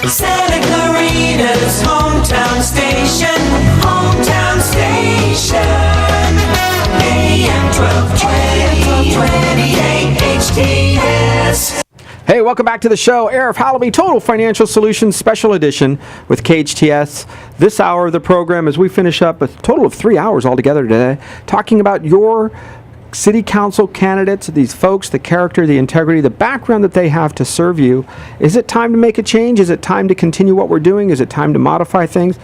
Santa Clarita's hometown station, AM 1220, KHTS. Hey, welcome back to the show. Arif Halaby, Total Financial Solutions Special Edition with KHTS. This hour of the program, as we finish up a total of 3 hours altogether today, talking about your city council candidates, these folks, the character, the integrity, the background that they have to serve you. Is it time to make a change? Is it time to continue what we're doing? Is it time to modify things?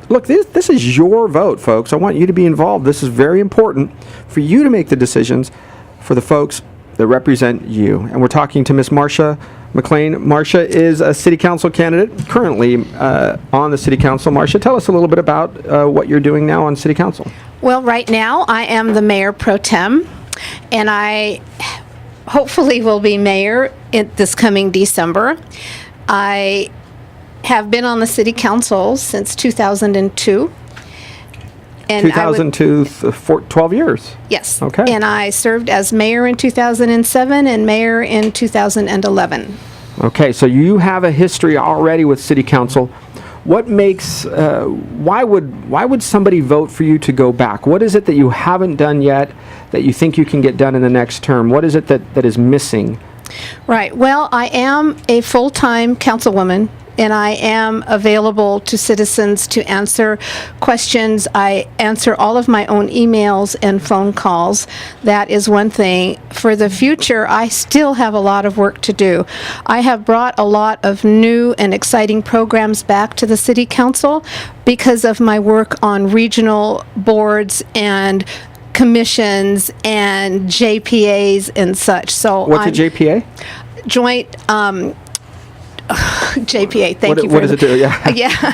Look, this is your vote, folks. I want you to be involved. This is very important for you to make the decisions for the folks that represent you. And we're talking to Miss Marcia McLean. Marcia is a city council candidate currently on the city council. Marcia, tell us a little bit about what you're doing now on city council. Well, right now I am the mayor pro tem, and I hopefully will be mayor this coming December. I have been on the city council since 2002. And 2002, 12 years. Yes. Okay. And I served as mayor in 2007 and mayor in 2011. Okay, so you have a history already with city council. What makes, why would somebody vote for you to go back? What is it that you haven't done yet that you think you can get done in the next term? What is it that is missing? Right. Well, I am a full-time councilwoman, and I am available to citizens to answer questions. I answer all of my own emails and phone calls. That is one thing. For the future, I still have a lot of work to do. I have brought a lot of new and exciting programs back to the City Council because of my work on regional boards and commissions and JPAs and such. So What's a JPA? Joint JPA, thank you. What does it do? Yeah. Yeah.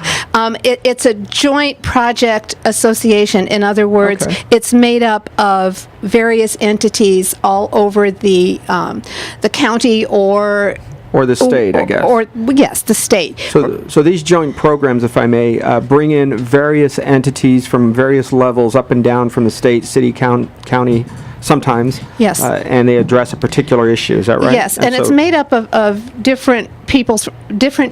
It's a joint project association. In other words, Okay. it's made up of various entities all over the county or Or the state, I guess. Or yes, the state. So these joint programs, if I may, bring in various entities from various levels up and down from the state, city, county, sometimes. Yes. And they address a particular issue. Is that right? Yes, and it's made up of different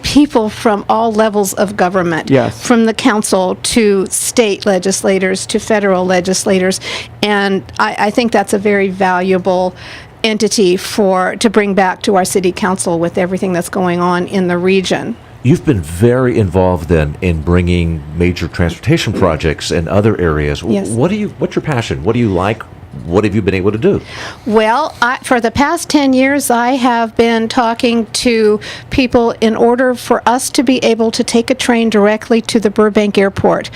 people from all levels of government. Yes. From the council to state legislators to federal legislators, and I think that's a very valuable entity to bring back to our city council with everything that's going on in the region. You've been very involved then in bringing major transportation projects in other areas. Yes. What's your passion? What do you like? What have you been able to do? Well, for the past 10 years, I have been talking to people in order for us to be able to take a train directly to the Burbank Airport.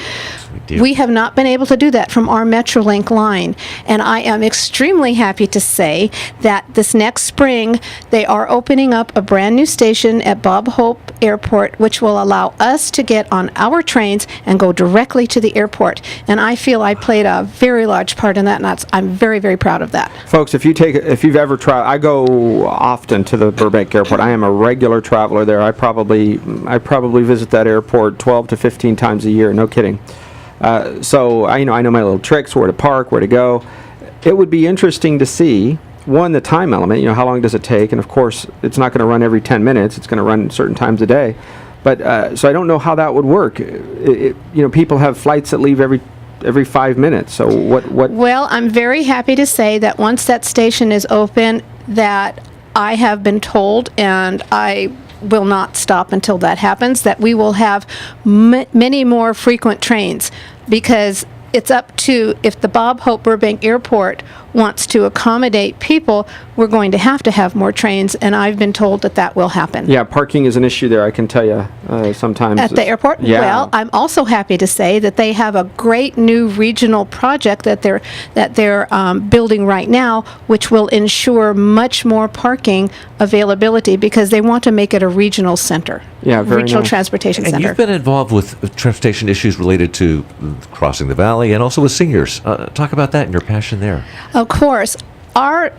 Deal. We have not been able to do that from our Metrolink line, and I am extremely happy to say that this next spring they are opening up a brand new station at Bob Hope Airport, which will allow us to get on our trains and go directly to the airport. And I feel I played a very large part in that, and I'm very, very proud of that. Folks, if you've ever traveled, I go often to the Burbank Airport. I am a regular traveler there. I probably visit that airport 12 to 15 times a year. No kidding. So I know my little tricks, where to park, where to go. It would be interesting to see, one, the time element, how long does it take? And of course, it's not going to run every 10 minutes. It's going to run certain times a day. But so I don't know how that would work. People have flights that leave every 5 minutes. So what? Well, I'm very happy to say that once that station is open, that I have been told, and I will not stop until that happens, that we will have many more frequent trains, because it's up to, if the Bob Hope Burbank Airport wants to accommodate people, we're going to have more trains, and I've been told that will happen. Yeah, parking is an issue there, I can tell you, sometimes. At the airport? Yeah. Well, I'm also happy to say that they have a great new regional project that they're building right now, which will ensure much more parking availability, because they want to make it a regional center. Yeah, very regional nice. transportation And center. you've been involved with transportation issues related to crossing the valley and also with seniors. Talk about that and your passion there. Of course, our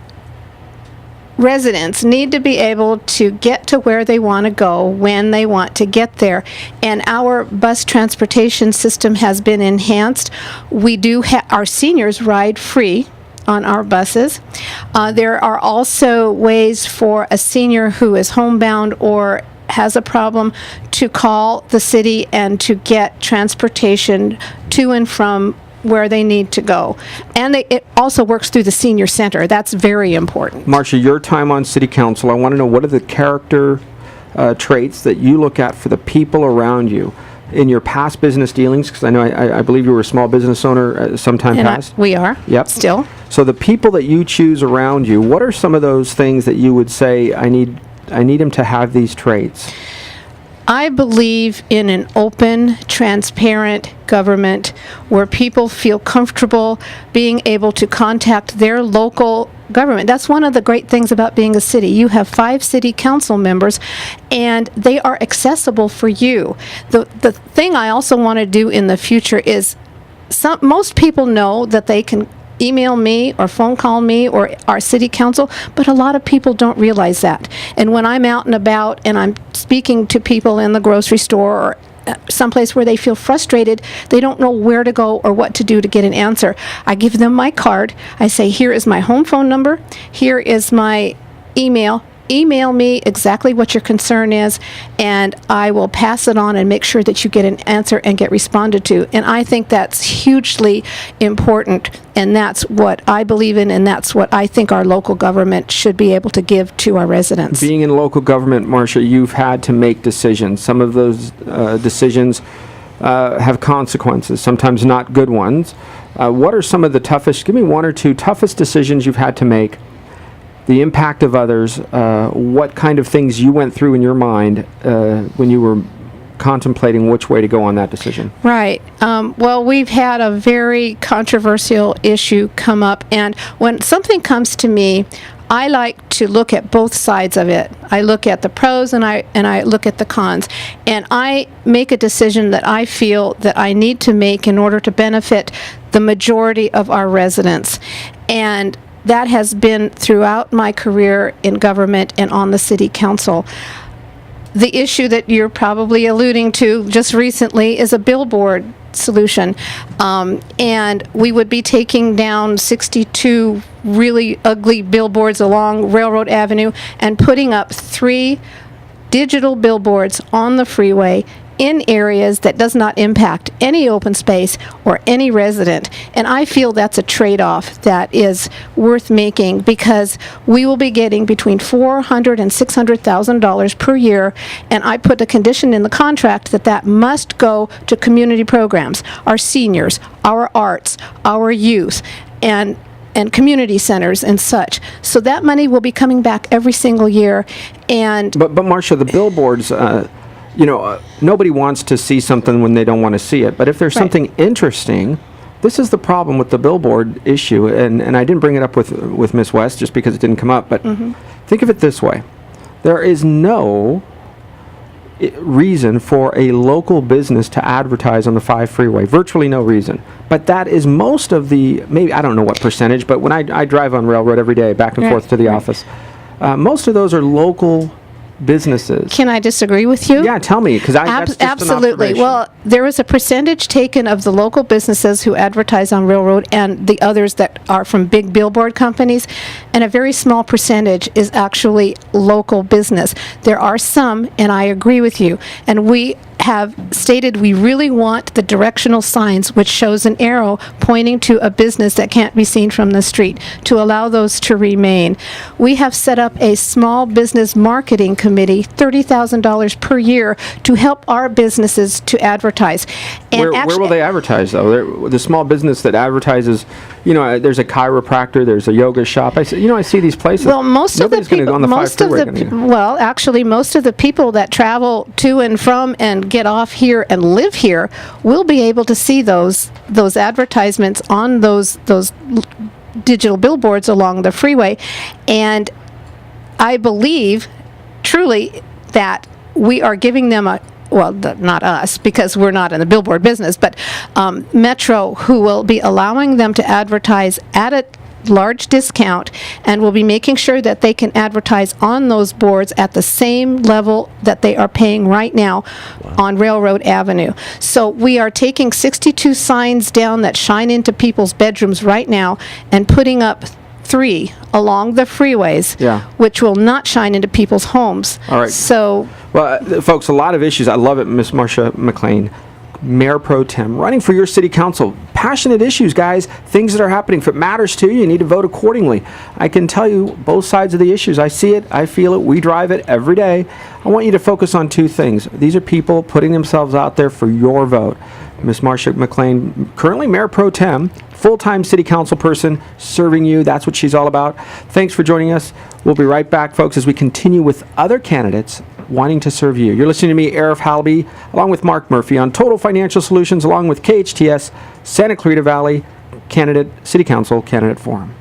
residents need to be able to get to where they want to go when they want to get there, and our bus transportation system has been enhanced. We do our seniors ride free on our buses. There are also ways for a senior who is homebound or has a problem to call the city and to get transportation to and from where they need to go. And it also works through the senior center. That's very important. Marcia, your time on city council, I want to know, what are the character traits that you look at for the people around you in your past business dealings? Because I know I believe you were a small business owner sometime And past. we are. Yep. Still. So the people that you choose around you, what are some of those things that you would say, I need them to have these traits? I believe in an open, transparent government where people feel comfortable being able to contact their local government. That's one of the great things about being a city. You have 5 city council members, and they are accessible for you. The thing I also want to do in the future is, most people know that they can email me or phone call me or our city council, but a lot of people don't realize that. And when I'm out and about and I'm speaking to people in the grocery store or someplace where they feel frustrated, they don't know where to go or what to do to get an answer, I give them my card. I say, here is my home phone number, here is my email. Email me exactly what your concern is, and I will pass it on and make sure that you get an answer and get responded to. And I think that's hugely important, and that's what I believe in, and that's what I think our local government should be able to give to our residents. Being in local government, Marcia, you've had to make decisions. Some of those decisions have consequences, sometimes not good ones. What are some of the toughest, give me 1 or 2 toughest decisions you've had to make, the impact of others, what kind of things you went through in your mind when you were contemplating which way to go on that decision? Right. Well, we've had a very controversial issue come up, and when something comes to me, I like to look at both sides of it. I look at the pros and I look at the cons, and I make a decision that I feel that I need to make in order to benefit the majority of our residents. And that has been throughout my career in government and on the city council. The issue that you're probably alluding to just recently is a billboard solution. And we would be taking down 62 really ugly billboards along Railroad Avenue and putting up 3 digital billboards on the freeway in areas that does not impact any open space or any resident. And I feel that's a trade-off that is worth making, because we will be getting between $400,000 and $600,000 per year, and I put a condition in the contract that must go to community programs, our seniors, our arts, our youth, and community centers and such. So that money will be coming back every single year. And But Marcia, the billboards, nobody wants to see something when they don't want to see it. But if there's Right. something interesting, this is the problem with the billboard issue. And I didn't bring it up with Miss West just because it didn't come up. But think of it this way. There is no reason for a local business to advertise on the 5 freeway. Virtually no reason. But that is most of the, maybe, I don't know what percentage, but when I drive on Railroad every day back and Right, forth to the right. office, most of those are local businesses. can I disagree with you? Yeah, tell me, because that's just an Absolutely. observation. Well, there is a percentage taken of the local businesses who advertise on Railroad and the others that are from big billboard companies, and a very small percentage is actually local business. There are some, and I agree with you, and we have stated we really want the directional signs which shows an arrow pointing to a business that can't be seen from the street, to allow those to remain. We have set up a small business marketing committee, $30,000 per year, to help our businesses to advertise. And Where will they advertise, though? The small business that advertises, there's a chiropractor, there's a yoga shop. I see these places. Well, most of the Nobody's gonna go people, on the 5 most of freeway the, gonna- well, actually, most of the people that travel to and from and get off here and live here will be able to see those advertisements on those digital billboards along the freeway. And I believe truly that we are giving them not us, because we're not in the billboard business, but Metro, who will be allowing them to advertise at a large discount, and will be making sure that they can advertise on those boards at the same level that they are paying right now on Railroad Avenue. So we are taking 62 signs down that shine into people's bedrooms right now and putting up 3 along the freeways, Yeah. which will not shine into people's homes. All right. So, Well, folks, a lot of issues. I love it, Miss Marcia McLean, Mayor Pro Tem, running for your city council. Passionate issues, guys. Things that are happening. If it matters to you, you need to vote accordingly. I can tell you both sides of the issues. I see it. I feel it. We drive it every day. I want you to focus on two things. These are people putting themselves out there for your vote. Miss Marcia McLean, currently Mayor Pro Tem, full-time city council person, serving you. That's what she's all about. Thanks for joining us. We'll be right back, folks, as we continue with other candidates wanting to serve you. You're listening to me, Arif Halaby, along with Mark Murphy on Total Financial Solutions, along with KHTS, Santa Clarita Valley Candidate City Council Candidate Forum.